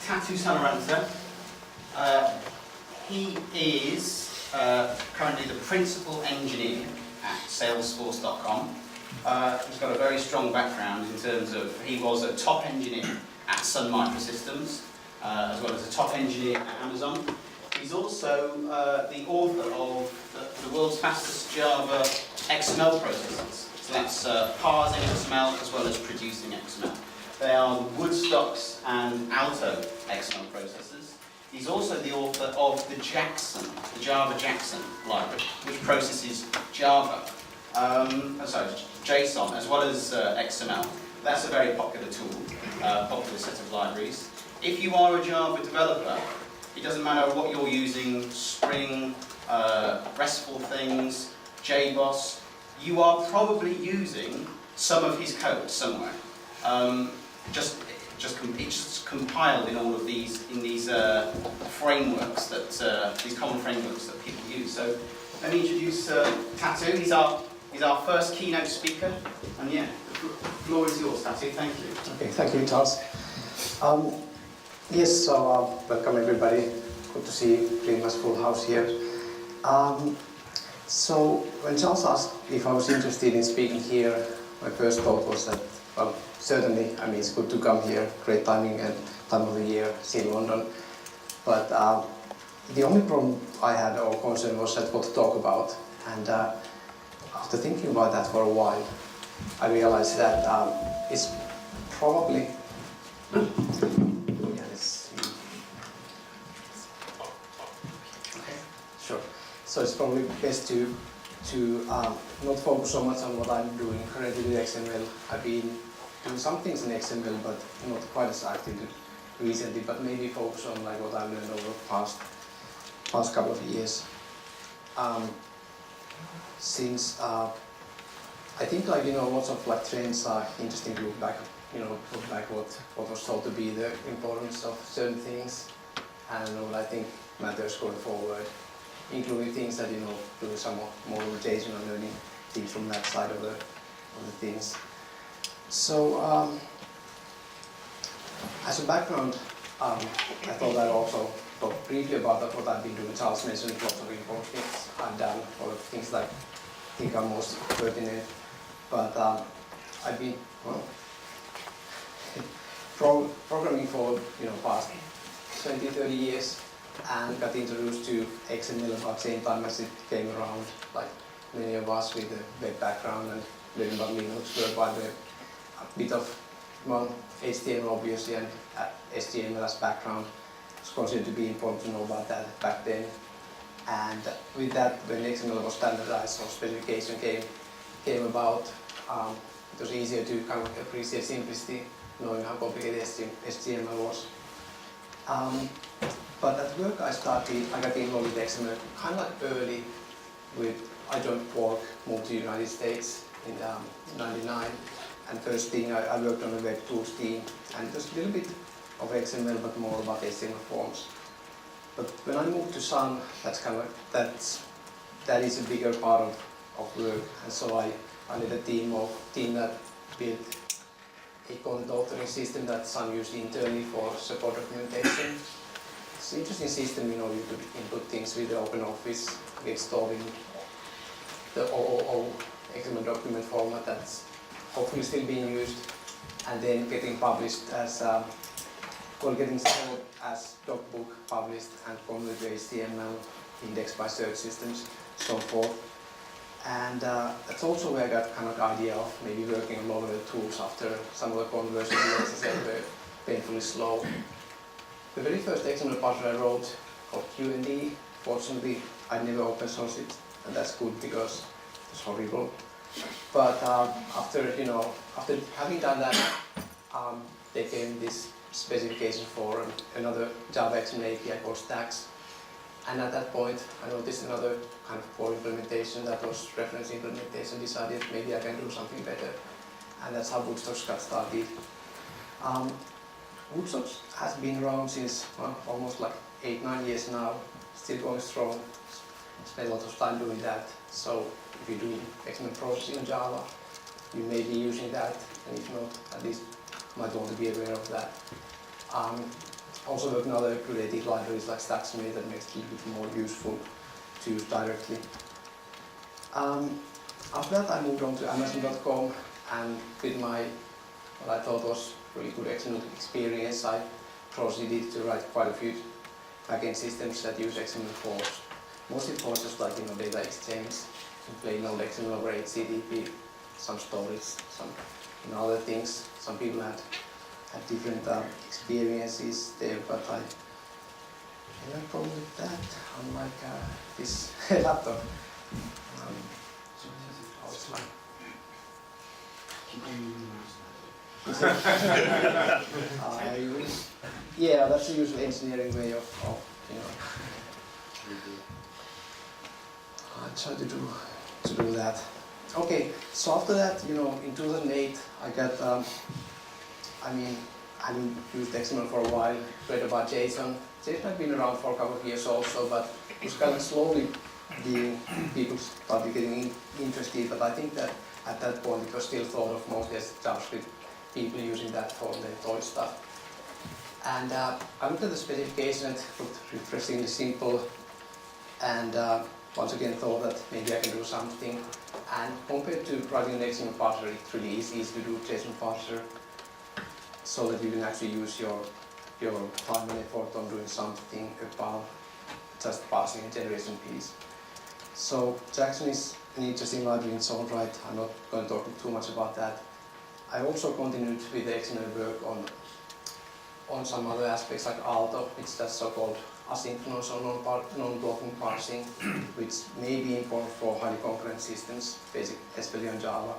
Tatu Saloranta. He is currently the principal engineer at Salesforce.com. He's got a very strong background in terms of, he was a top engineer at Sun Microsystems, as well as a top engineer at Amazon. He's also the author of the world's fastest Java XML processes. So that's parsing XML as well as producing XML. They are the Woodstocks and Alto XML processors. He's also the author of the Jackson, the Java Jackson library, which processes Java, JSON, as well as XML. That's a very popular tool, popular set of libraries. If you are a Java developer, it doesn't matter what you're using, Spring, RESTful things, JBoss, you are probably using some of his code somewhere. It's just compiled in all of these, frameworks that, these common frameworks that people use. So let me introduce Tatu. He's our first keynote speaker, and yeah, the floor is yours, Tatu. Thank you. Okay, thank you, Charles. Yes, so welcome everybody. Good to see pretty much full house here. So when Charles asked if I was interested in speaking here, my first thought was that, well, certainly, I mean, it's good to come here, great timing and time of the year, see in London. But the only problem I had or concern was that what to talk about. And after thinking about that for a while, I realized that it's probably So it's probably best to not focus so much on what I'm doing currently with XML. I've been doing some things in XML, but not quite as actively recently. But maybe focus on like what I've learned over the past couple of years. Since I think lots of like trends are interesting to look back. Look back what was thought to be the importance of certain things, and what I think matters going forward, including things that doing some more rotation and learning things from that side of the things. So as a background, I thought I'd also talk briefly about what I've been doing. Charles mentioned lots of important things I've done, or things that I think I'm most pertinent. But I've been programming for past 20-30 years. And got introduced to XML about the same time as it came around, like many of us with a web background and learning about Linux, World Wide Web, a bit of HTML obviously, and HTML as background. It's considered to be important to know about that back then. And with that, when XML was standardized or specification came about, it was easier to kind of appreciate simplicity, knowing how complicated HTML was. But at work I got involved with XML kind of like early. I joined Quark, moved to the United States in '99, and first thing I worked on a web tools team, and just a little bit of XML, but more about HTML forms. But when I moved to Sun, that is a bigger part of work, and so I led a team that built a content authoring system that Sun used internally for support documentation. It's an interesting system, you could input things with the OpenOffice, get stored in the OOO XML document format that's hopefully still being used, and then getting published as, getting stored as docbook, published and converted to HTML, indexed by search systems, so forth. And that's also where I got kind of the idea of maybe working on lower tools after some of the conversion were painfully slow. The very first XML parser I wrote called Q&D, fortunately I never open sourced it, and that's good because it's horrible. But after having done that, there came this specification for another Java XML API called Stacks. And at that point, I noticed another kind of poor implementation that was reference implementation, decided maybe I can do something better. And that's how Woodstocks got started. Woodstocks has been around since almost like 8-9 years now, still going strong. Spent a lot of time doing that. So if you do XML processing in Java, you may be using that, and if not, at least you might want to be aware of that. Also work in other related libraries like Stacksmith that makes it a little bit more useful to use directly. After that I moved on to Amazon.com, and with my, what I thought was really good XML experience, I proceeded to write quite a few backend systems that use XML for, mostly for just like data exchange, some plain old XML over HTTP, some storage, some other things. Some people had different experiences there, but I have a problem with that, unlike this laptop. Oh, it's fine. Yeah, that's the usual engineering way of I try to do that. Okay, so after that, in 2008, I got, I hadn't used XML for a while, read about JSON. JSON had been around for a couple of years also, but it was kind of slowly people started getting interested, but I think that at that point it was still thought of mostly as JavaScript, people using that for their toy stuff. And I looked at the specification, it looked refreshingly simple, and once again thought that maybe I can do something. And compared to writing an XML parser, it's really easy to do JSON parser so that you can actually use your time and effort on doing something above just parsing a generation piece. So Jackson is an interesting library in its own right. I'm not going to talk too much about that. I also continued with the XML work on some other aspects like Alto, which that's so-called asynchronous or non-blocking parsing, which may be important for highly concurrent systems, especially on Java.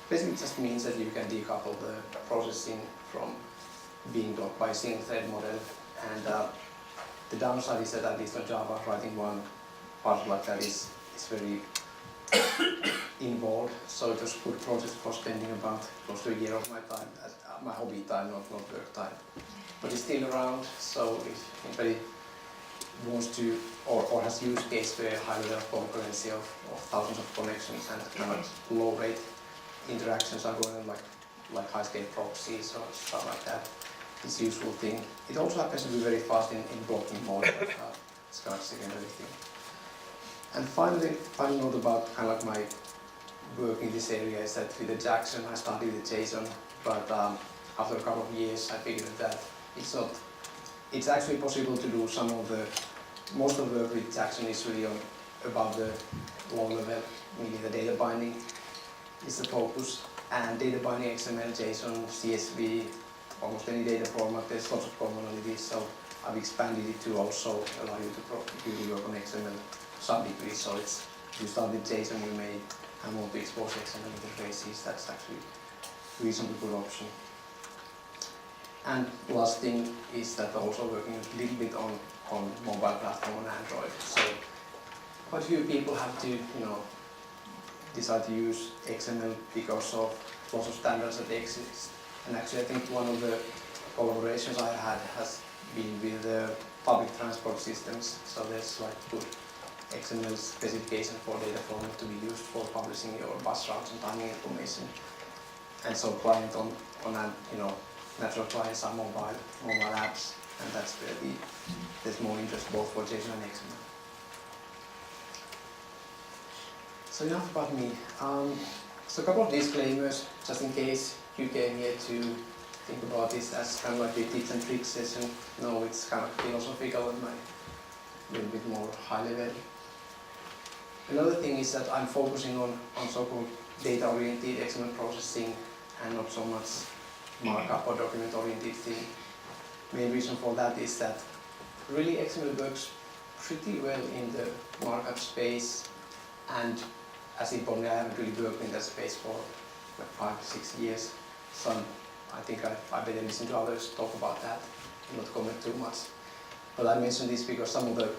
Basically, it just means that you can decouple the processing from being blocked by a single thread model. And the downside is that at least on Java, writing one part like that is very involved. So it was a good project for spending about close to a year of my time, my hobby time, not work time. But it's still around, so if anybody wants to or has use case where high level of concurrency of thousands of connections and kind of low rate interactions are going on like high scale proxies or stuff like that, it's a useful thing. It also happens to be very fast in blocking mode, but it's kind of secondary thing. And finally, final note about kind of like my work in this area is that with the Jackson I started with JSON, but after a couple of years I figured that it's actually possible to do most of the work with Jackson is really above the low level, meaning the data binding is the focus, and data binding XML, JSON, CSV, almost any data format, there's lots of commonalities, so I've expanded it to also allow you to work on XML to some degree, so if you start with JSON you may want to expose XML interfaces, that's actually a reasonably good option. And last thing is that also working a little bit on mobile platform on Android. So quite a few people have to, decide to use XML because of lots of standards that exist. And actually I think one of the collaborations I had has been with the public transport systems. So there's like good XML specification for data format to be used for publishing your bus routes and timing information. And so client on natural clients are mobile apps, and that's where there's more interest both for JSON and XML. So enough about me. So a couple of disclaimers, just in case you came here to think about this as kind of like a tips and tricks session. No, it's kind of philosophical and a little bit more high level. Another thing is that I'm focusing on so-called data-oriented XML processing and not so much markup or document-oriented thing. Main reason for that is that really XML works pretty well in the markup space, and as importantly, I haven't really worked in that space for like 5-6 years. So I think I better listen to others talk about that and not comment too much. But I mention this because some of the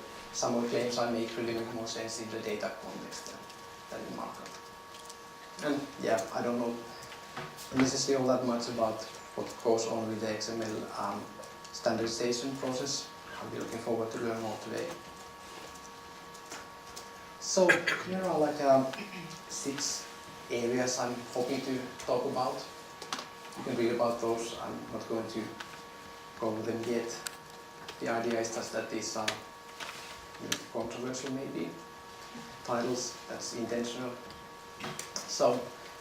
claims I make really make more sense in the data context than in markup. And yeah, I don't know necessarily all that much about what goes on with the XML standardization process. I'll be looking forward to learn more today. So here are like 6 areas I'm hoping to talk about. You can read about those. I'm not going to go over them yet. The idea is just that these are controversial maybe titles, that's intentional. So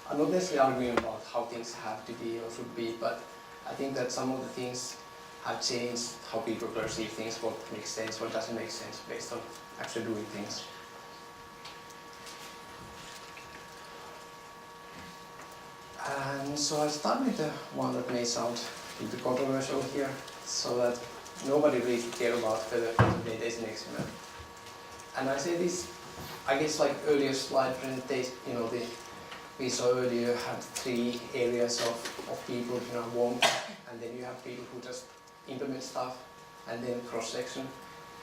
I'm not necessarily arguing about how things have to be or should be, but I think that some of the things have changed how people perceive things, what makes sense, what doesn't make sense based on actually doing things. And so I'll start with the one that may sound a little controversial here, so that nobody really cares about whether data is an XML. And I say this, I guess like earlier slide presentation, we saw earlier had 3 areas of people, want, and then you have people who just implement stuff, and then cross-section.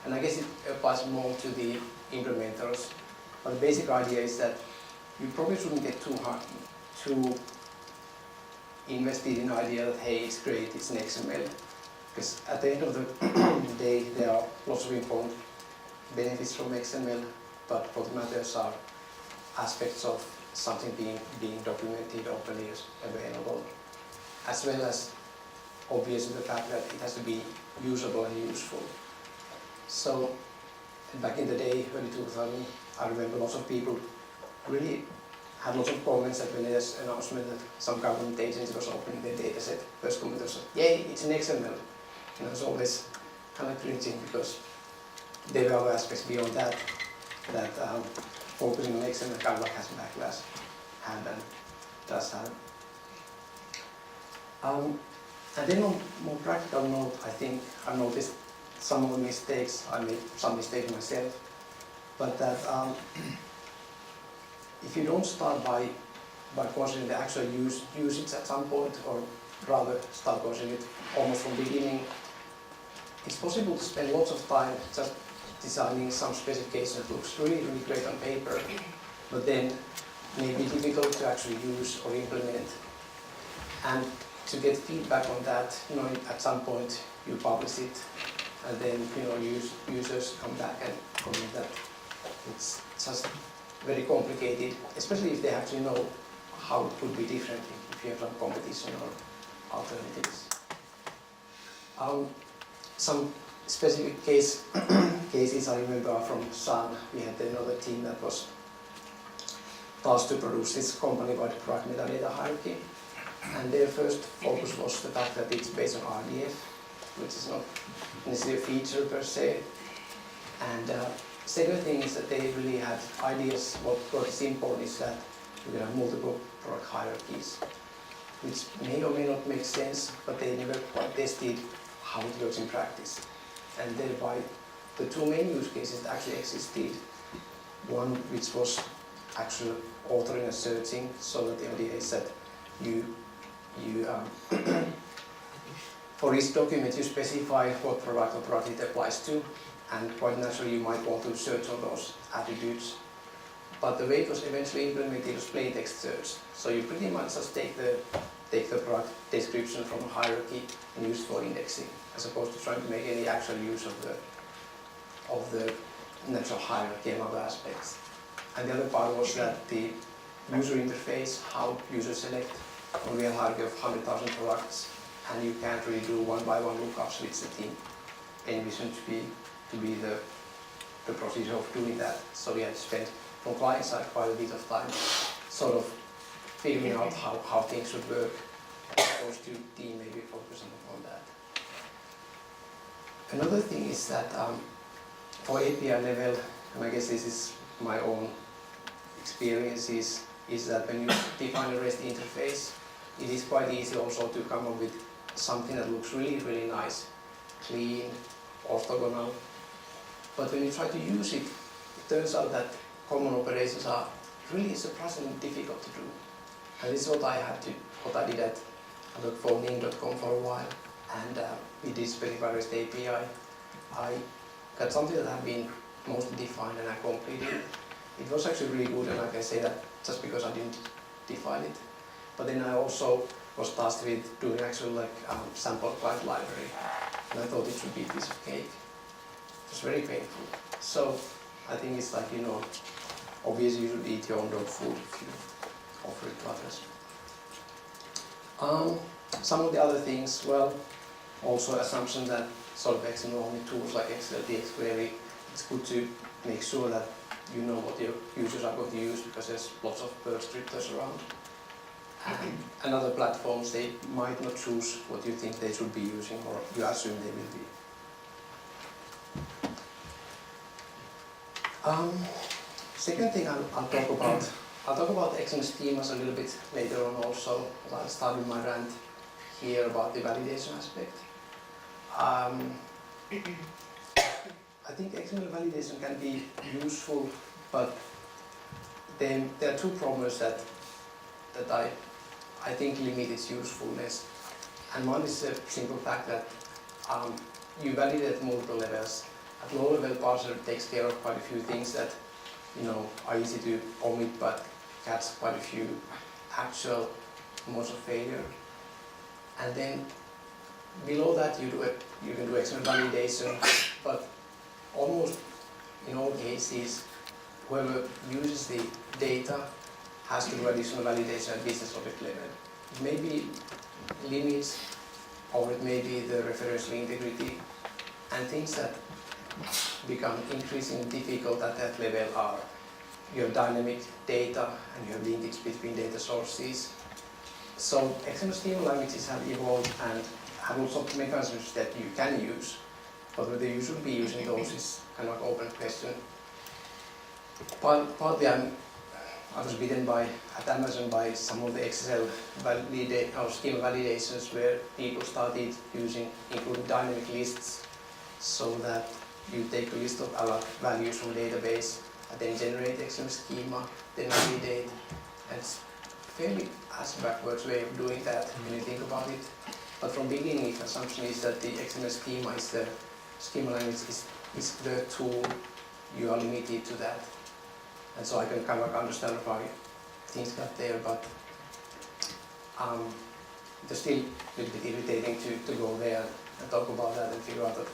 And I guess it applies more to the implementers. But the basic idea is that you probably shouldn't get too invested in the idea that, hey, it's great, it's an XML. Because at the end of the day, there are lots of important benefits from XML, but what matters are aspects of something being documented openly available, as well as obviously the fact that it has to be usable and useful. So back in the day, early 2000, I remember lots of people really had lots of comments that when there's an announcement that some government agency was opening their data set, first comment was, yay, it's an XML. It's always kind of cringing because there are other aspects beyond that focusing on XML kind of like has backlash had and does have. And then on more practical note, I think I've noticed some of the mistakes. I made some mistakes myself, but that if you don't start by considering the actual usage at some point, or rather start considering it almost from the beginning, it's possible to spend lots of time just designing some specification that looks really, really great on paper, but then may be difficult to actually use or implement. And to get feedback on that, at some point you publish it, and then users come back and comment that it's just very complicated, especially if they actually know how it could be different if you have some competition or alternatives. Some specific cases I remember from Sun. We had another team that was tasked to produce this company-wide product metadata hierarchy, and their first focus was the fact that it's based on RDF, which is not necessarily a feature per se. And second thing is that they really had ideas. What is important is that you can have multiple product hierarchies, which may or may not make sense, but they never quite tested how it works in practice. And thereby, the 2 main use cases that actually existed, one which was actual authoring and searching, so that the idea is that you for each document you specify what product or product it applies to, and quite naturally you might want to search on those attributes. But the way it was eventually implemented was plain text search. So you pretty much just take the product description from a hierarchy and use it for indexing, as opposed to trying to make any actual use of the natural hierarchy and other aspects. And the other part was that the user interface, how users select a real hierarchy of 100,000 products, and you can't really do one-by-one lookups, which the team envisioned to be the procedure of doing that. So we had to spend, from client side, quite a bit of time sort of figuring out how things should work, as opposed to team maybe focusing on that. Another thing is that for API level, and I guess this is my own experiences, is that when you define a REST interface, it is quite easy also to come up with something that looks really, really nice, clean, orthogonal. But when you try to use it, it turns out that common operations are really surprisingly difficult to do. And this is what I did at, I worked for Ning.com for a while, and we did specify REST API. I got something that had been mostly defined and I completed it. It was actually really good, and I can say that just because I didn't define it. But then I also was tasked with doing actual sample client library, and I thought it should be a piece of cake. It was very painful. So I think it's obviously you should eat your own dog food if you offer it to others. Some of the other things, well, also assumption that sort of XML only tools like Excel, DX query, it's good to make sure that you know what your users are going to use because there's lots of Perl scripters around. And other platforms, they might not choose what you think they should be using or you assume they will be. Second thing I'll talk about XML schemas a little bit later on also, but I'll start with my rant here about the validation aspect. I think XML validation can be useful, but then there are two problems that I think limit its usefulness. And one is the simple fact that you validate at multiple levels. At low level, parser takes care of quite a few things that are easy to omit, but catch quite a few actual modes of failure. And then below that, you can do XML validation, but almost in all cases, whoever uses the data has to do additional validation at business object level. It may be limits, or it may be the referential integrity, and things that become increasingly difficult at that level are your dynamic data and your linkage between data sources. So XML schema languages have evolved and have lots of mechanisms that you can use, but whether you should be using those is kind of an open question. Partly I was bitten at Amazon by some of the Excel schema validations where people started including dynamic lists, so that you take a list of allowed values from database and then generate XML schema, then validate. And it's fairly ass backwards way of doing that when you think about it. But from beginning, the assumption is that the XML schema is the schema language is the tool. You are limited to that. And so I can kind of understand why things got there, but it's still a little bit irritating to go there and talk about that and figure out that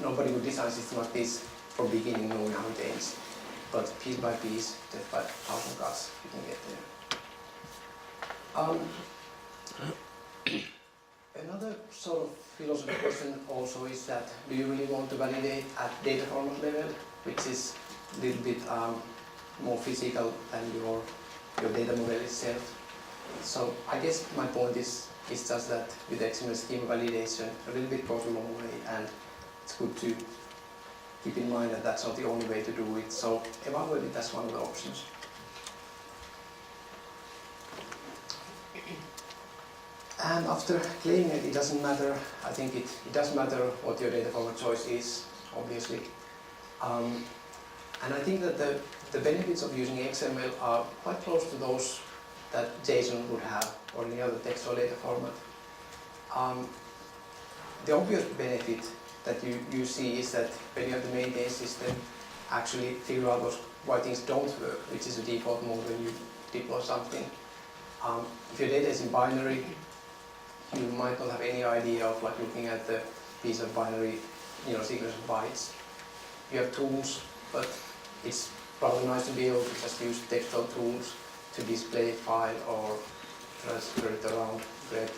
nobody would design a system like this from beginning knowing how it ends. But piece by piece, death by 1,000 cuts, you can get there. Another sort of philosophical question also is that, do you really want to validate at data format level, which is a little bit more physical than your data model itself? So I guess my point is just that with XML schema validation, a little bit goes a long way, and it's good to keep in mind that that's not the only way to do it. So evaluate it as one of the options. And after claiming it doesn't matter, I think it does matter what your data format choice is, obviously. And I think that the benefits of using XML are quite close to those that JSON would have or any other textual data format. The obvious benefit that you see is that when you have the maintain system, actually figure out why things don't work, which is the default mode when you deploy something. If your data is in binary, you might not have any idea of looking at the piece of binary, sequence of bytes. You have tools, but it's probably nice to be able to just use textual tools to display a file or transfer it around. Where,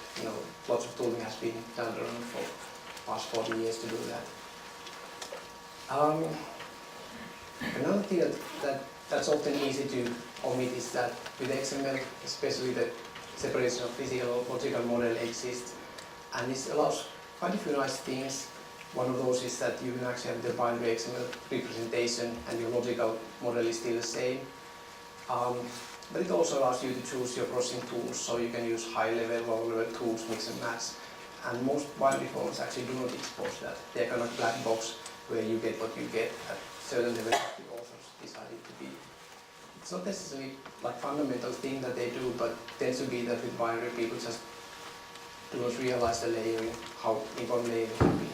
lots of tooling has been done around for the past 40 years to do that. Another thing that's often easy to omit is that with XML, especially the separation of physical and logical model exists, and this allows quite a few nice things. One of those is that you can actually have the binary XML representation and your logical model is still the same. But it also allows you to choose your processing tools, so you can use high-level, low-level tools, mix and match. And most binary formats actually do not expose that. They're kind of black box where you get what you get at certain levels that the authors decided to be. It's not necessarily fundamental thing that they do, but it tends to be that with binary people just do not realize the layering, how important layering can be.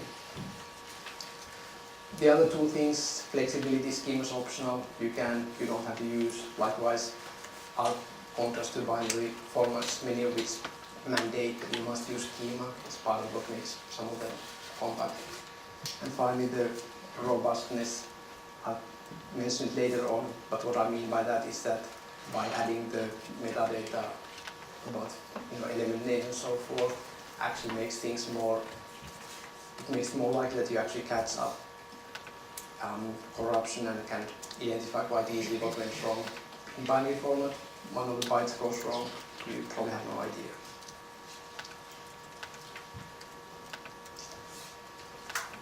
The other two things, flexibility, schema is optional. You don't have to use. Likewise, contrast to binary formats, many of which mandate that you must use schema. It's part of what makes some of them compact. And finally, the robustness. I'll mention it later on, but what I mean by that is that by adding the metadata about element names and so forth, actually makes things more it makes it more likely that you actually catch up corruption and can identify quite easily what went wrong. In binary format, one of the bytes goes wrong, you probably have no idea.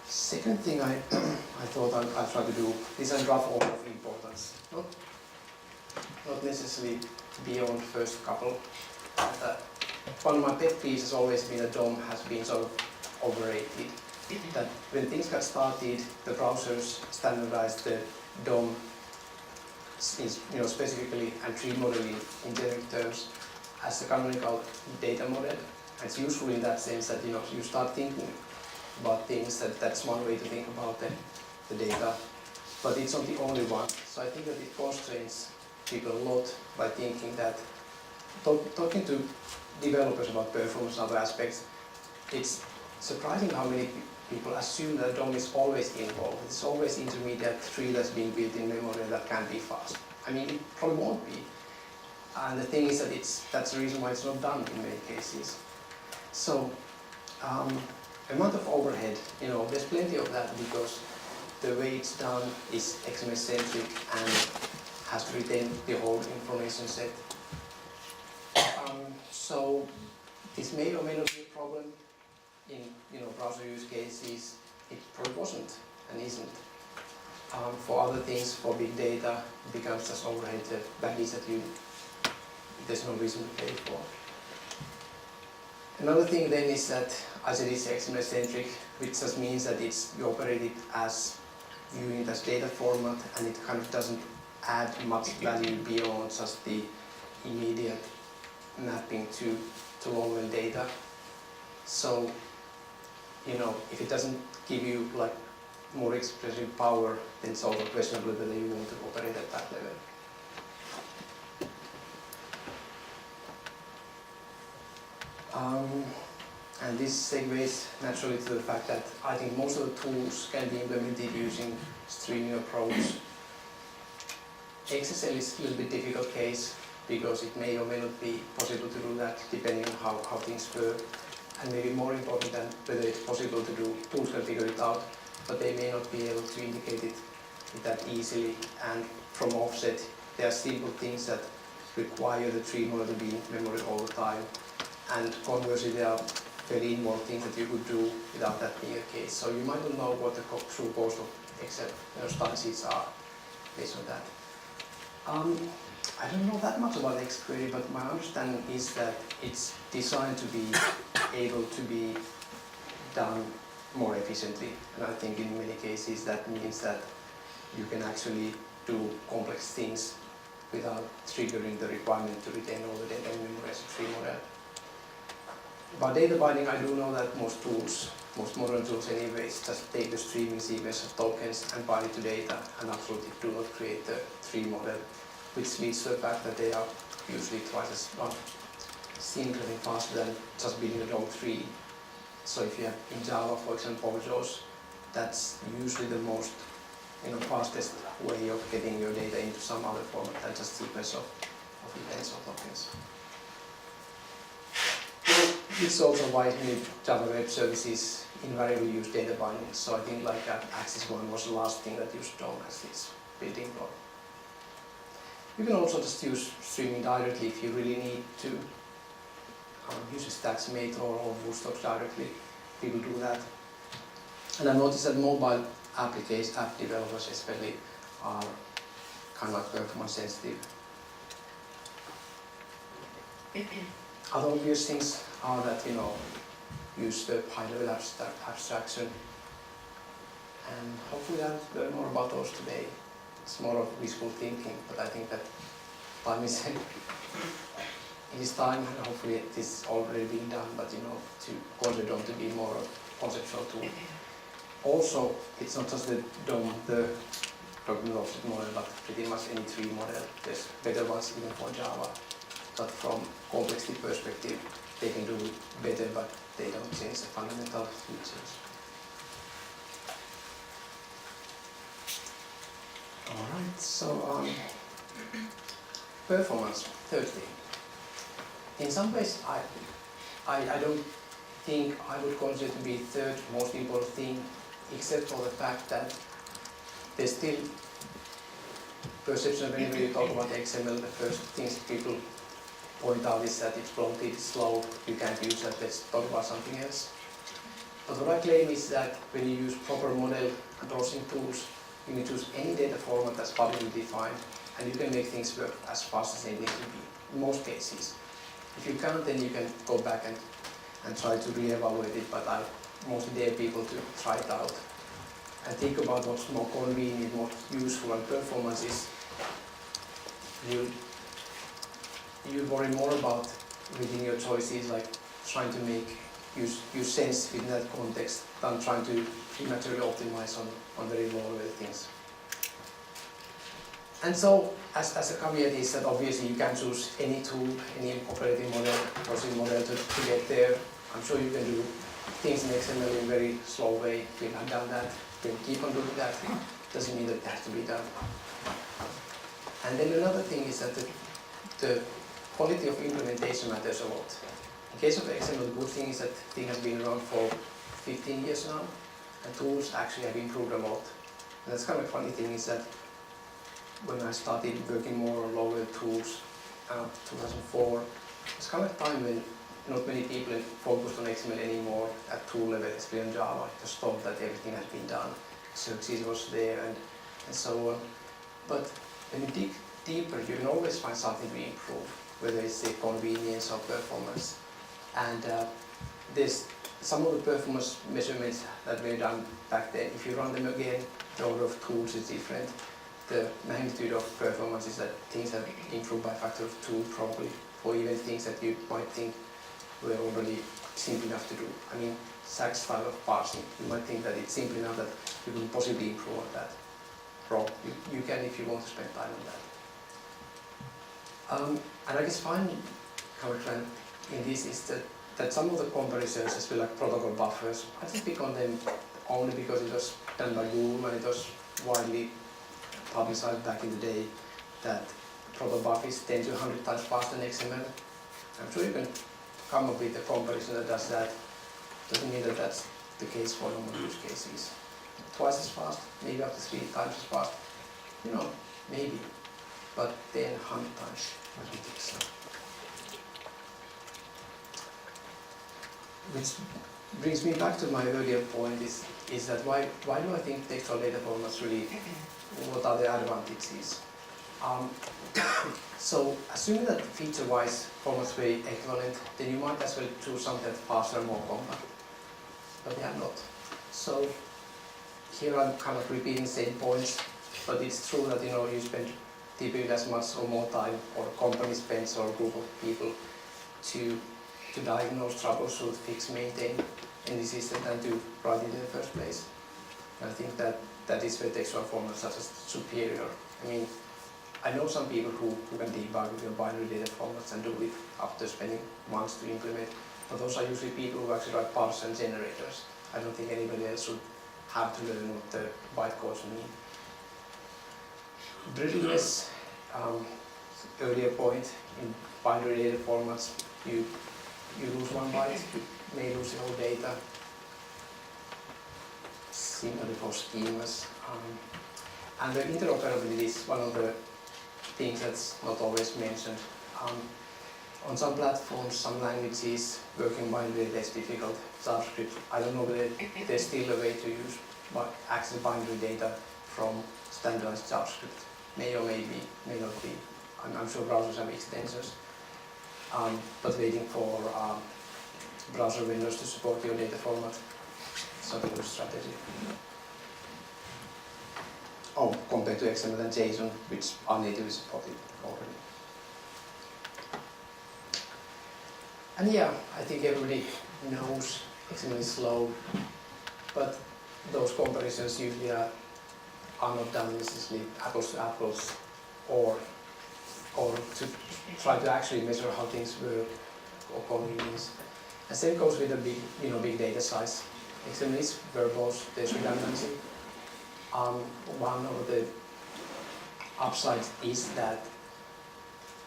Second thing I thought I'd try to do is a rough order of importance. Not necessarily beyond first couple. One of my pet peeves has always been that DOM has been sort of overrated. That when things got started, the browsers standardized the DOM, specifically and tree modeling in generic terms as the canonical data model. It's useful in that sense that you start thinking about things, that's one way to think about the data, but it's not the only one. So I think that it constrains people a lot by thinking that talking to developers about performance and other aspects, it's surprising how many people assume that DOM is always involved. It's always intermediate tree that's being built in memory that can be fast. I mean, it probably won't be. And the thing is that that's the reason why it's not done in many cases. So, amount of overhead, there's plenty of that because the way it's done is XML centric and has to retain the whole information set. So this may or may not be a problem in browser use cases. It probably wasn't and isn't. For other things, for big data, it becomes just overhead baggage that there's no reason to pay for. Another thing then is that I said it's XML centric, which just means that you operate it as viewing it as data format, and it kind of doesn't add much value beyond just the immediate mapping to long-well data. So, if it doesn't give you like more expressive power, then it's also questionable whether you want to operate at that level. And this segues naturally to the fact that I think most of the tools can be implemented using streaming approach. XSL is a little bit difficult case because it may or may not be possible to do that depending on how things work. And maybe more important than whether it's possible to do, tools can figure it out, but they may not be able to indicate it that easily. And from offset, there are simple things that require the tree model to be in memory all the time. And conversely, there are very involved things that you could do without that being a case. So you might not know what the true cost of Excel style sheets are based on that. I don't know that much about XQuery, but my understanding is that it's designed to be able to be done more efficiently. And I think in many cases that means that you can actually do complex things without triggering the requirement to retain all the data in memory as a tree model. About data binding, I do know that most modern tools anyways, just take the streaming sequence of tokens and bind it to data and absolutely do not create the tree model, which leads to the fact that they are usually twice as simpler and faster than just building a DOM tree. So if you have in Java, for example, POJOs, that's usually the most fastest way of getting your data into some other format than just sequence of events or tokens. This is also why many Java web services invariably use data binding. So I think like Axis 1 was the last thing that used DOM as its building block. You can also just use streaming directly if you really need to. Use StacksMate or Woodstock directly. People do that. And I've noticed that mobile app developers especially are kind of like performance sensitive. Other obvious things are that use the high-level abstraction, and hopefully I'll learn more about those today. It's more of wishful thinking, but I think that time is it is time, and hopefully it is already being done. But to consider DOM to be more of a conceptual tool. Also, it's not just the DOM, the document object model, but pretty much any tree model. There's better ones even for Java. But from complexity perspective, they can do better, but they don't change the fundamental features. All right, so performance, third thing. In some ways, I don't think I would consider to be third most important thing, except for the fact that there's still perception whenever you talk about XML, the first things people point out is that it's bloated, it's slow, you can't use that, let's talk about something else. But what I claim is that when you use proper model and browsing tools, you can choose any data format that's publicly defined, and you can make things work as fast as anything can be, in most cases. If you can't, then you can go back and try to re-evaluate it, but I mostly dare people to try it out and think about what's more convenient, more useful, and performance is. You worry more about reading your choices, like trying to use sense within that context, than trying to prematurely optimize on very low-level things. And so, as a caveat is that obviously you can choose any tool, any operating model, processing model to get there. I'm sure you can do things in XML in a very slow way. We have done that. We can keep on doing that. Doesn't mean that it has to be done. And then another thing is that the quality of implementation matters a lot. In case of XML, the good thing is that the thing has been around for 15 years now, and tools actually have improved a lot. And that's kind of a funny thing is that when I started working more on low-level tools, 2004, it's kind of a time when not many people focused on XML anymore at tool level, especially on Java. Just thought that everything had been done, success was there, and so on. But when you dig deeper, you can always find something to improve, whether it's the convenience or performance. And there's some of the performance measurements that were done back then. If you run them again, the order of tools is different. The magnitude of performance is that things have improved by a factor of 2 probably, for even things that you might think were already simple enough to do. I mean, SAC style of parsing, you might think that it's simple enough that you can possibly improve on that. You can if you want to spend time on that. And I guess final countertrend in this is that some of the comparisons, as well like protocol buffers, I just pick on them only because it was done by Google and it was widely publicized back in the day that protocol buff is 10 to 100 times faster than XML. I'm sure you can come up with a comparison that does that. Doesn't mean that that's the case for normal use cases. Twice as fast, maybe up to 3 times as fast. You know, maybe. But then 100 times, I don't think so. Which brings me back to my earlier point is that why do I think textual data formats really, what are the advantages? So assuming that feature-wise formats were equivalent, then you might as well choose something that's faster and more compact. But they are not. So here I'm kind of repeating the same points, but it's true that you spend typically as much or more time, or company spends, or a group of people to diagnose, troubleshoot, fix, maintain any system than to write it in the first place. And I think that is where textual formats such as superior. I mean, I know some people who can debug with your binary data formats and do it after spending months to implement, but those are usually people who actually write parsers and generators. I don't think anybody else should have to learn what the bytecodes mean. Brittleness, earlier point, in binary data formats, you lose 1 byte, you may lose the whole data. Similarly for schemas. And the interoperability is one of the things that's not always mentioned. On some platforms, some languages, working binary data is difficult. JavaScript, I don't know whether there's still a way to use access binary data from standardized JavaScript. May or may not be. I'm sure browsers have extensions. But waiting for browser vendors to support your data format is not a good strategy. Oh, compared to XML and JSON, which are natively supported already. And yeah, I think everybody knows XML is slow, but those comparisons usually are not done necessarily apples to apples, or to try to actually measure how things work or convenience. And same goes with the big data size. XML is verbose, there's redundancy. One of the upsides is that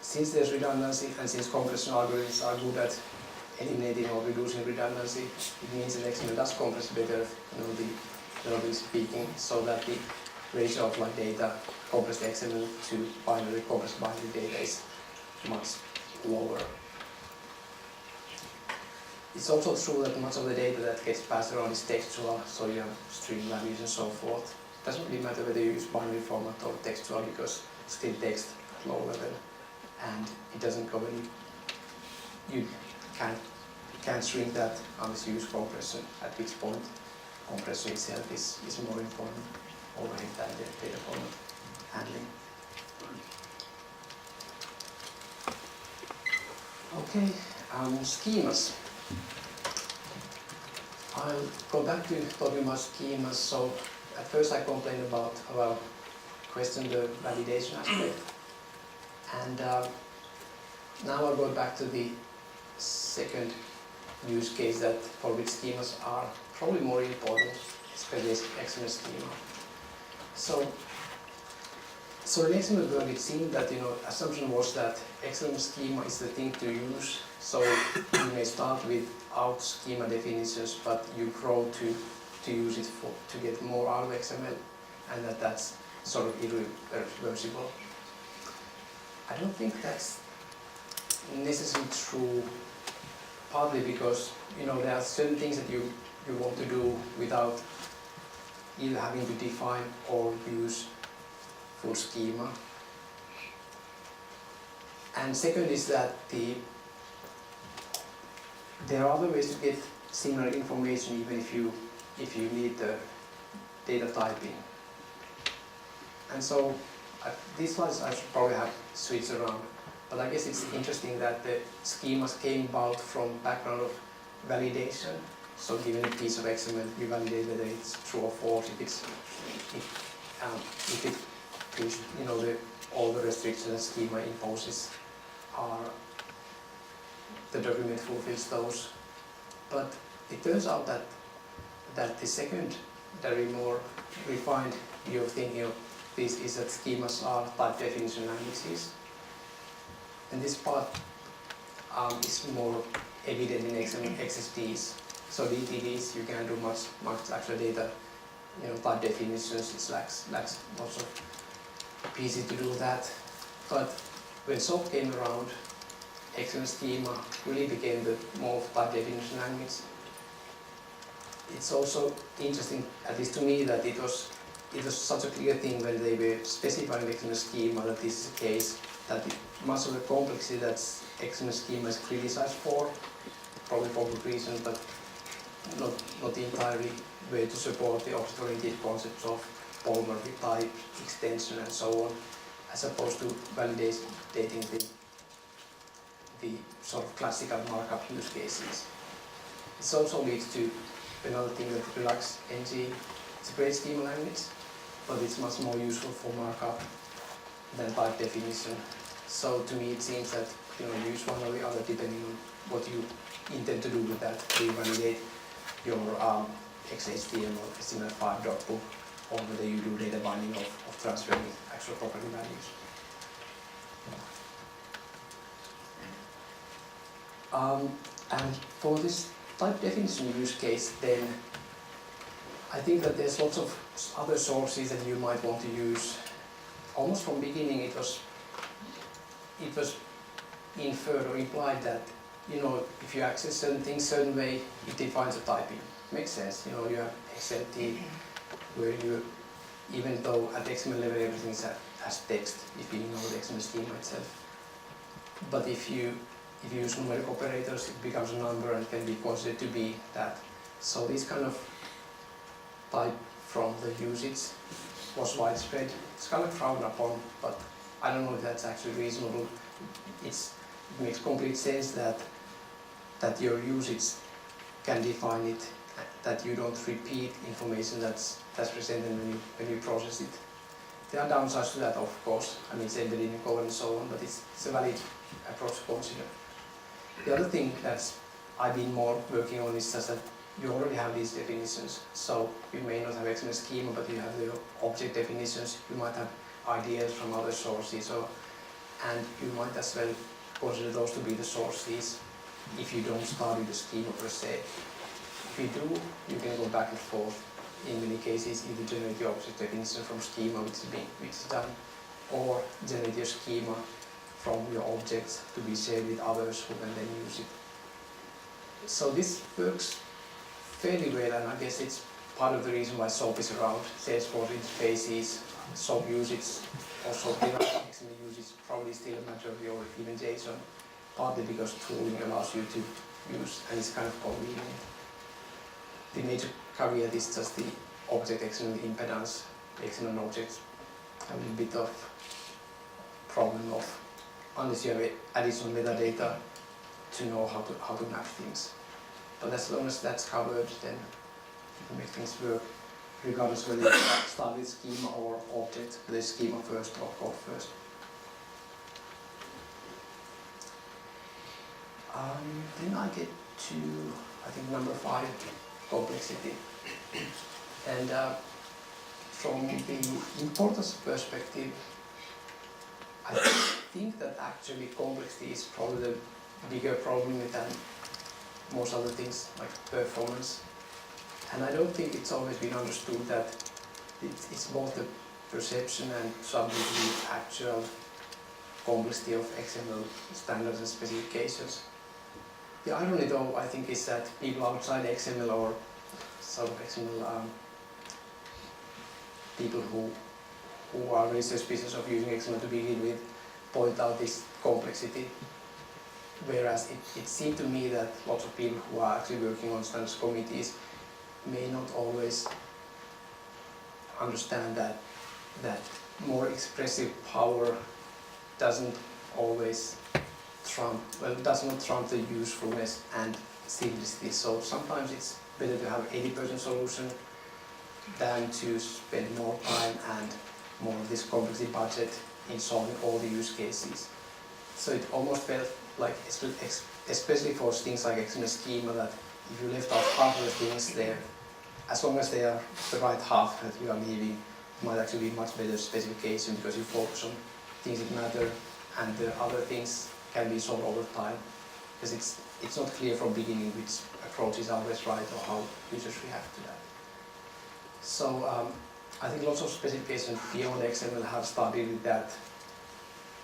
since there's redundancy and since compression algorithms are good at eliminating or reducing redundancy. It means that XML does compress better, generally speaking, so that the ratio of like data compressed XML to binary compressed binary data is much lower. It's also true that much of the data that gets passed around is textual, so you have string values and so forth. It doesn't really matter whether you use binary format or textual because it's still text at low level, and it doesn't go any. You can't shrink that unless you use compression, at which point compression itself is more important already than the data format handling. Okay, schemas. I'll go back to talking about schemas. So at first I complained about question the validation aspect, and now I'll go back to the second use case that for which schemas are probably more important, especially XML schema. So in XML world it seemed that assumption was that XML schema is the thing to use. So you may start without schema definitions, but you grow to use it to get more out of XML, and that's sort of irreversible. I don't think that's necessarily true, partly because there are certain things that you want to do without either having to define or use full schema. And second is that there are other ways to get similar information even if you need the data typing. And so these slides I should probably have switched around, but I guess it's interesting that the schemas came about from background of validation. So given a piece of XML, you validate whether it's true or false. All the restrictions schema imposes the document fulfills those. But it turns out that the secondary, more refined way of thinking of this is that schemas are type definition languages. And this part is more evident in XSDs. So DTDs, you can do much actual data, type definitions. It lacks lots of pieces to do that. But when SOAP came around, XML schema really became the more type definition language. It's also interesting, at least to me, that it was such a clear thing when they were specifying the XML schema that this is the case, that much of the complexity that XML schema is criticized for, probably for good reason, but not the entire way to support the object-oriented concepts of polymorphic type, extension, and so on, as opposed to validating the sort of classical markup use cases. This also leads to another thing, that Relax NG is a great schema language, but it's much more useful for markup than type definition. So to me it seems that you use one or the other depending on what you intend to do with that. Do you validate your XHTML or HTML5 dotbook, or whether you do data binding of transferring actual property values. And for this type definition use case, then I think that there's lots of other sources that you might want to use. Almost from beginning, it was inferred or implied that if you access certain things certain way, it defines a typing. Makes sense. You have XML where you, even though at XML level everything has text, if you know the XML schema itself. But if you use numeric operators, it becomes a number and can be considered to be that. So this kind of type from the usage was widespread. It's kind of frowned upon, but I don't know if that's actually reasonable. It makes complete sense that your usage can define it, that you don't repeat information that's presented when you process it. There are downsides to that, of course. I mean, it's embedded in code and so on, but it's a valid approach to consider. The other thing that I've been more working on is just that you already have these definitions. So you may not have XML schema, but you have the object definitions. You might have ideas from other sources, and you might as well consider those to be the sources. if you don't study the schema per se. If you do, you can go back and forth. In many cases, either generate your object definition from schema, which is done, or generate your schema from your objects to be shared with others who can then use it. So this works fairly well, and I guess it's part of the reason why SOAP is around. Salesforce interfaces, SOAP usage, or SOAP XML usage probably still a majority, or even JSON, partly because tooling allows you to use, and it's kind of convenient. The major caveat is just the object XML impedance. XML objects have a bit of problem of, unless you have additional metadata to know how to map things. But as long as that's covered, then you can make things work, regardless whether you start with schema or object, whether it's schema first or code first. Then I get to, I think, number 5, complexity. And from the importance perspective, I think that actually complexity is probably the bigger problem than most other things like performance. And I don't think it's always been understood that it's both the perception and something the actual complexity of XML standards and specifications. The irony though, I think, is that people outside XML or some XML people who are very suspicious of using XML to begin with point out this complexity. Whereas it seemed to me that lots of people who are actually working on standards committees may not always understand that more expressive power doesn't always does not trump the usefulness and simplicity. So sometimes it's better to have 80% solution than to spend more time and more of this complexity budget in solving all the use cases. So it almost felt like, especially for things like XML schema, that if you left out half of the things there, as long as they are the right half that you are leaving, it might actually be much better specification because you focus on things that matter, and the other things can be solved over time. Because it's not clear from beginning which approach is always right or how users react to that. So I think lots of specifications beyond XML have started with that.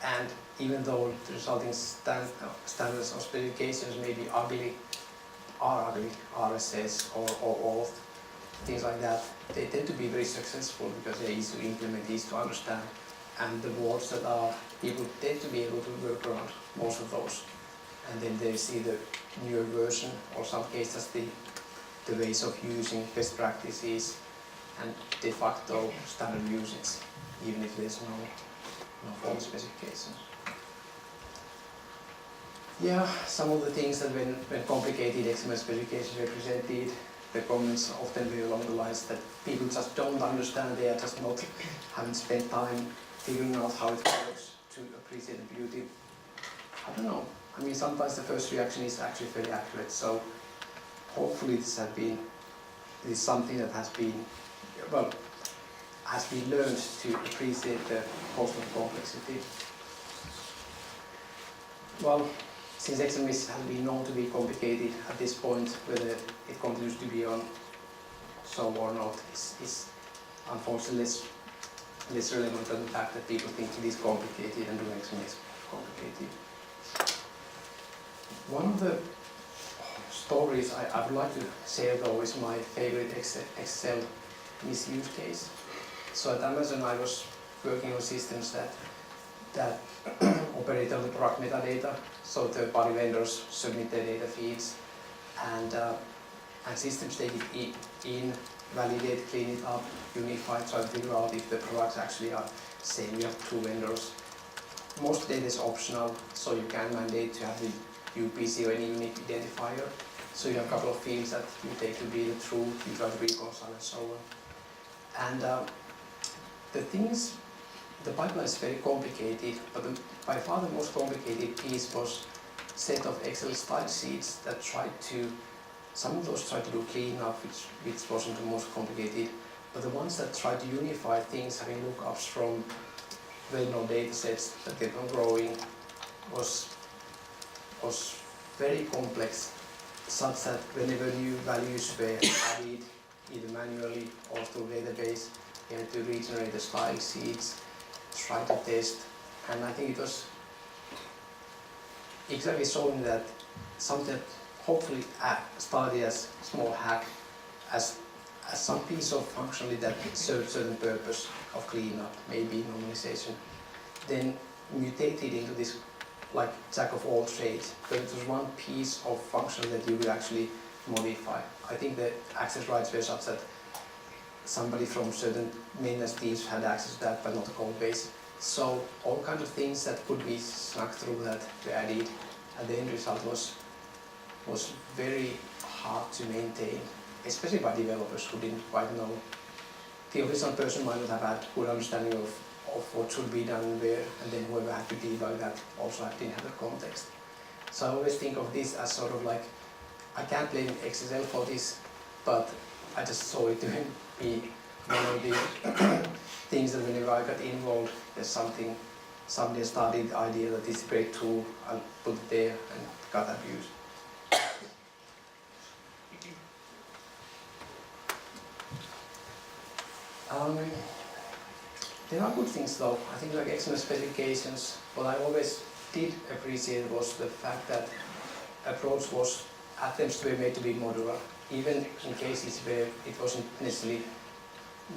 And even though the resulting standards or specifications may be ugly, RSS or OAuth, things like that, they tend to be very successful because they're easy to implement, easy to understand, and the words that are, people tend to be able to work around most of those. And then they see the newer version, or some cases the ways of using best practices and de facto standard usage, even if there's no formal specifications. Yeah, some of the things that when complicated XML specifications were presented, the comments often were along the lines that people just don't understand, they are just not, haven't spent time figuring out how it works to appreciate the beauty. I don't know. I mean, sometimes the first reaction is actually fairly accurate, so hopefully this is something that has been learned to appreciate the cost of complexity. Well, since XML has been known to be complicated at this point, whether it continues to be on so or not is unfortunately less relevant than the fact that people think it is complicated and doing XML is complicated. One of the stories I would like to share though is my favorite Excel misuse case. So at Amazon I was working on systems that operate on the product metadata, so third-party vendors submit their data feeds, and systems take it in, validate, clean it up, unify, try to figure out if the products actually are same. You have two vendors. Most data is optional, so you can mandate to have the UPC or any unique identifier. So you have a couple of fields that you take to be the truth, you try to reconcile and so on. And the thing is, the pipeline is very complicated, but by far the most complicated piece was a set of Excel style sheets that some of those tried to do cleanup, which wasn't the most complicated, but the ones that tried to unify things, having lookups from well-known data sets that kept on growing, was very complex, such that whenever new values were added, either manually or through database, you had to regenerate the style sheets, try to test, and I think it was exactly showing that something that hopefully started as a small hack, as some piece of functionality that served certain purpose of cleanup, maybe normalization, then mutated into this like jack of all trades, but it was one piece of function that you could actually modify. I think the access rights were such that somebody from certain maintenance teams had access to that, but not the code base. So all kinds of things that could be snuck through that were added, and the end result was very hard to maintain, especially by developers who didn't quite know. The original person might not have had good understanding of what should be done where, and then whoever had to debug that also didn't have the context. So I always think of this as sort of like, I can't blame XSL for this, but I just saw it to be one of the things that whenever I got involved, there's somebody started the idea that this is a great tool, I'll put it there and got abused. There are good things though. I think like XML specifications, what I always did appreciate was the fact that approach was attempts to be made to be modular, even in cases where it wasn't necessarily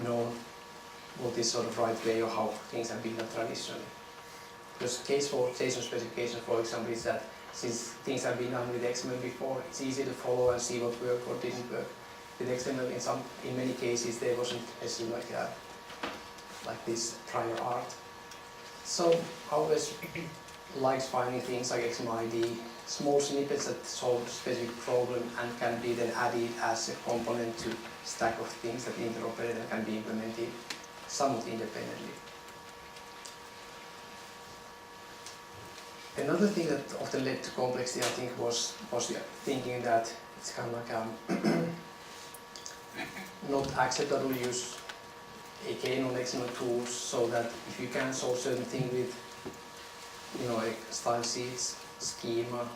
known what is sort of right way or how things have been done traditionally. Because the case for JSON specification, for example, is that since things have been done with XML before, it's easy to follow and see what worked or didn't work. With XML, in many cases, there wasn't necessarily like this prior art. So I always liked finding things like XML ID, small snippets that solve a specific problem and can be then added as a component to stack of things that interoperate and can be implemented somewhat independently. Another thing that often led to complexity, I think, was the thinking that it's kind of like not acceptable to use again non-XML tools, so that if you can solve certain thing with, like style sheets, schema,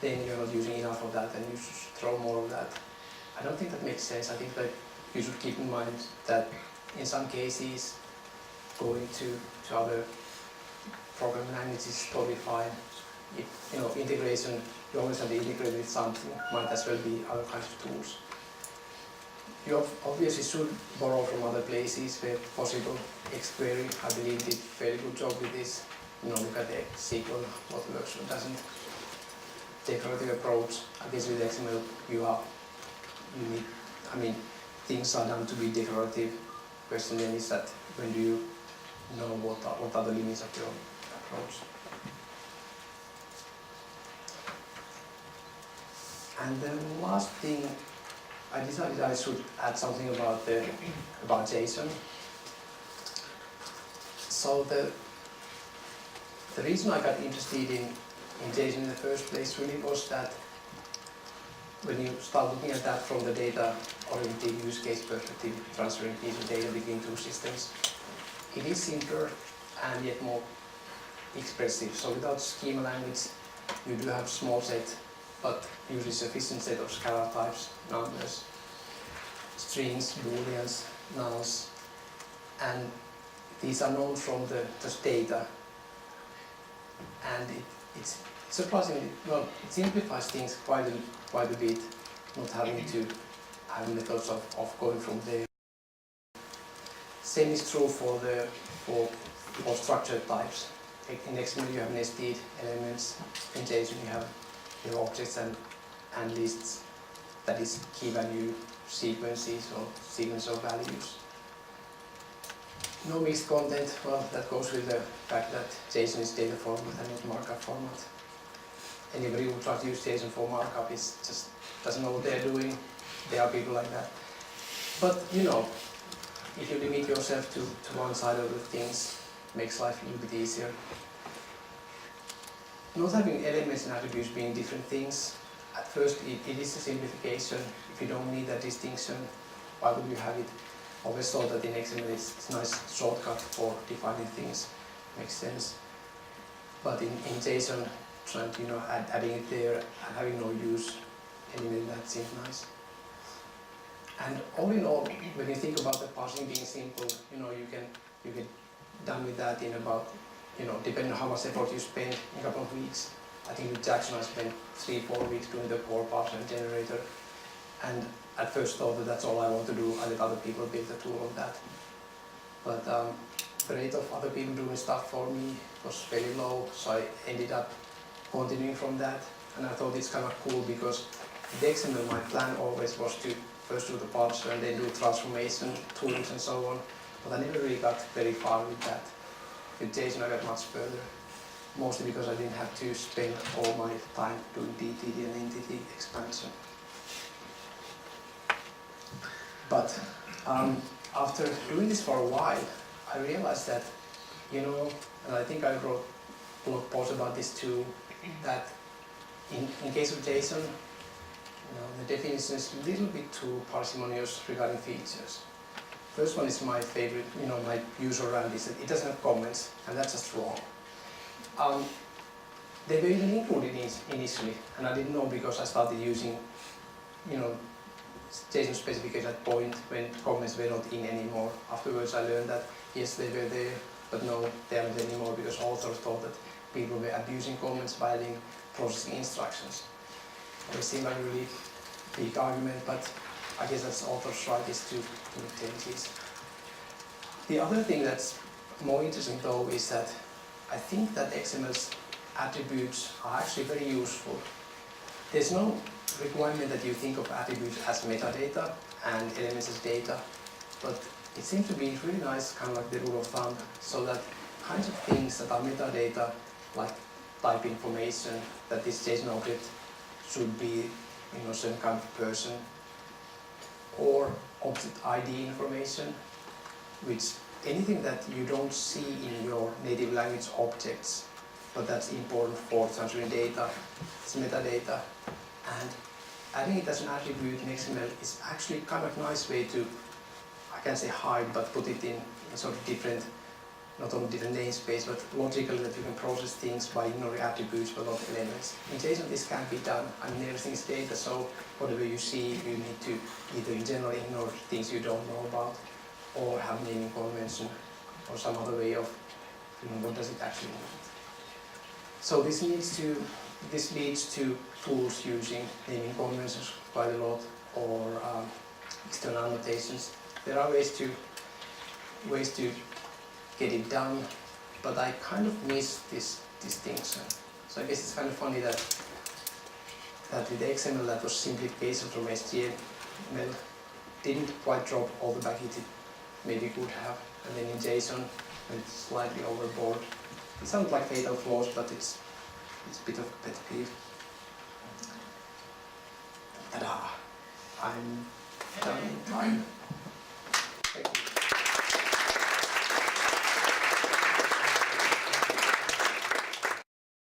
then you're not using enough of that and you should throw more of that. I don't think that makes sense. I think that you should keep in mind that in some cases going to other programming languages is totally fine. If, integration, you always have to integrate with something, might as well be other kinds of tools. You obviously should borrow from other places where possible. xQuery, I believe, did a very good job with this. Look at the SQL, what works, what doesn't. Decorative approach, I guess with XML, things are done to be decorative. Question then is that when do you know what are the limits of your approach? And the last thing, I decided I should add something about JSON. So the reason I got interested in JSON in the first place really was that when you start looking at that from the data-oriented use case perspective, transferring piece of data between two systems, it is simpler and yet more expressive. So without schema language, you do have small set, but usually sufficient set of scalar types, numbers, strings, booleans, nulls, and these are known from the just data. And it's surprisingly, well, it simplifies things quite a bit, not having to have methods of going from there. Same is true for structured types. In XML you have nested elements, in JSON you have your objects and lists, that is key value sequences or sequence of values. No mixed content, well, that goes with the fact that JSON is data format and not markup format. Anybody who tries to use JSON for markup just doesn't know what they're doing. There are people like that. But if you limit yourself to one side of the things, it makes life a little bit easier. Not having elements and attributes being different things, at first it is a simplification. If you don't need that distinction, why would you have it? I always thought that in XML it's a nice shortcut for defining things, makes sense. But in JSON, trying to, adding it there and having no use anyway, that seems nice. And all in all, when you think about the parsing being simple, you get done with that in about, depending on how much effort you spend, in a couple of weeks. I think with Jackson I spent 3-4 weeks doing the core parser and generator, and at first thought that that's all I want to do. I let other people build the tool of that. But the rate of other people doing stuff for me was very low, so I ended up continuing from that. And I thought it's kind of cool because with XML my plan always was to first do the parser and then do transformation tools and so on. But I never really got very far with that. With JSON I got much further, mostly because I didn't have to spend all my time doing DTD and entity expansion. But after doing this for a while, I realized that, and I think I wrote blog posts about this too, that in case of JSON, the definition is a little bit too parsimonious regarding features. First one is my favorite, my usual rant is that it doesn't have comments, and that's just wrong. They were even included initially, and I didn't know because I started using, JSON specification at point when comments were not in anymore. Afterwards I learned that yes, they were there, but no, they aren't anymore because authors thought that people were abusing comments by adding processing instructions. It seemed like a really big argument, but I guess that's author's right, is to make changes. The other thing that's more interesting though is that I think that XML's attributes are actually very useful. There's no requirement that you think of attributes as metadata and elements as data, but it seems to be really nice, kind of like the rule of thumb, so that kinds of things that are metadata, like type information, that this JSON object should be certain kind of person, or object ID information, which anything that you don't see in your native language objects, but that's important for transferring data, it's metadata. And adding it as an attribute in XML is actually kind of a nice way to, I can't say hide, but put it in sort of different, not only different namespace, but logically that you can process things by ignoring attributes but not elements. In JSON this can't be done. I mean, everything is data, so whatever you see, you need to either in general ignore things you don't know about, or have naming convention, or some other way of, what does it actually mean. So this leads to tools using naming conventions quite a lot, or external annotations. There are ways to get it done, but I kind of miss this distinction. So I guess it's kind of funny that with XML that was simplification from HTML didn't quite drop all the baggage it maybe could have, and then in JSON went slightly overboard. It sounds like fatal flaws, but it's a bit of a pet peeve.